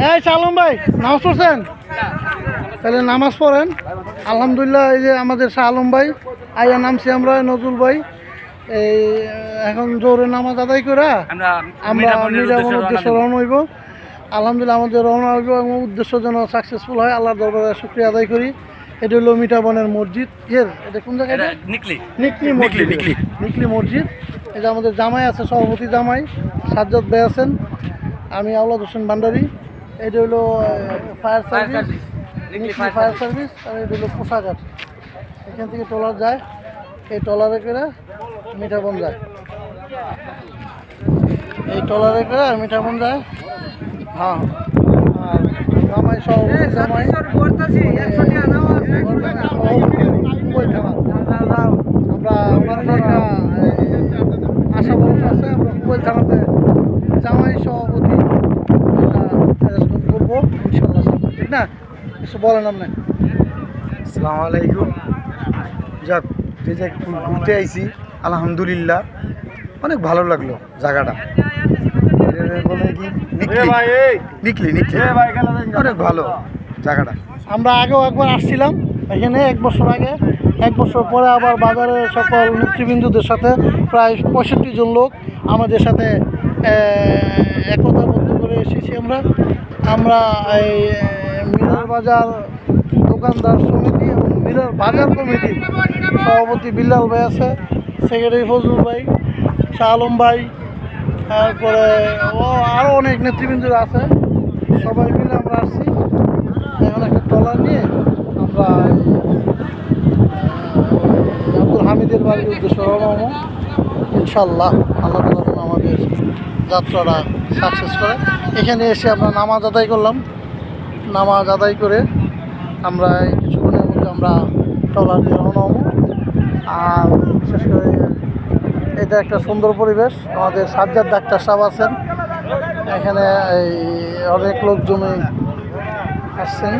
এই সালম ভাই নামাজ পড়ছেন? তাহলে নামাজ পড়েন। আলহামদুলিল্লাহ, এই যে আমাদের শাহ আলম ভাই আইয়া নামছি আমরা, নজরুল ভাই এই এখন জোরে নামাজ আদায় করে আমরা মিরামন উদ্দেশ্য রওনা হইব। আলহামদুলিল্লাহ আমাদের রওনা হইব এবং উদ্দেশ্য যেন সাকসেসফুল হয়, আল্লাহর দরবারে শুকরিয়া আদায় করি। এটা হলো মিঠাবনের মসজিদ। এটা কোন জায়গায়? নিকলি মসজিদ। এটা আমাদের জামাই আছে, সভাপতি জামাই সাজ্জাদ ভাই আছেন, আমি আওলাদ হোসেন ভান্ডারী। এটা হলো ফায়ার সার্ভিস, নিকলি ফায়ার সার্ভিস। আর এটা হলো পোশাঘাট। এখান থেকে ট্রলার যায়, এই ট্রলারে করে মিঠাবন যায়, এই ট্রলারে করে মিঠাবন যায়। হ্যাঁ, আর জামাই সভাপতি জামাই আমরা আমাদের একটা আশা ভরসা আছে, আমরা মোবাইল থানাতে জামাই সভাপতি অ্যারেঞ্জমেন্ট করবো ইনশাল্লাহ। ঠিক না, কিছু বলেন আপনি? আসসালামু আলাইকুম। যাক, যে যে ঘুরতে আইছি আলহামদুলিল্লাহ অনেক ভালো লাগলো জায়গাটা। বলে কি নিকলি অনেক ভালো জায়গাটা। আমরা আগেও একবার আসছিলাম এখানে 1 বছর আগে। 1 বছর পরে আবার বাজারের সকল নেতৃবৃন্দদের সাথে প্রায় 65 জন লোক আমাদের সাথে একতাবদ্ধ করে এসেছি। আমরা এই মিরার বাজার দোকানদার সমিতি এবং মিরার বাজার কমিটির সভাপতি বিল্লাল ভাই আছে, সেক্রেটারি ফজলুল ভাই, শাহ আলম ভাই, তারপরে আরও অনেক নেতৃবৃন্দরা আছে, সবাই মিলে আমরা আসছি। এখন একটা ট্রলার নিয়ে আমরা আব্দুল হামিদের বাড়ির উদ্দেশ্যে রওনা হবো ইনশাল্লাহ। আল্লাহ তাআলা যেন আমাদের যাত্রাটা সাকসেস করে। এখানে এসে আমরা নামাজ আদায় করলাম। নামাজ আদায় করে আমরা এই কিছুক্ষণের মধ্যে আমরা ট্রলার দিয়ে রওনা হবো। আর বিশেষ করে এটা একটা সুন্দর পরিবেশ। আমাদের সাজ্জাদ ডাক্তার সাহেব আছেন এখানে, এই অনেক লোক জমে আসছেন।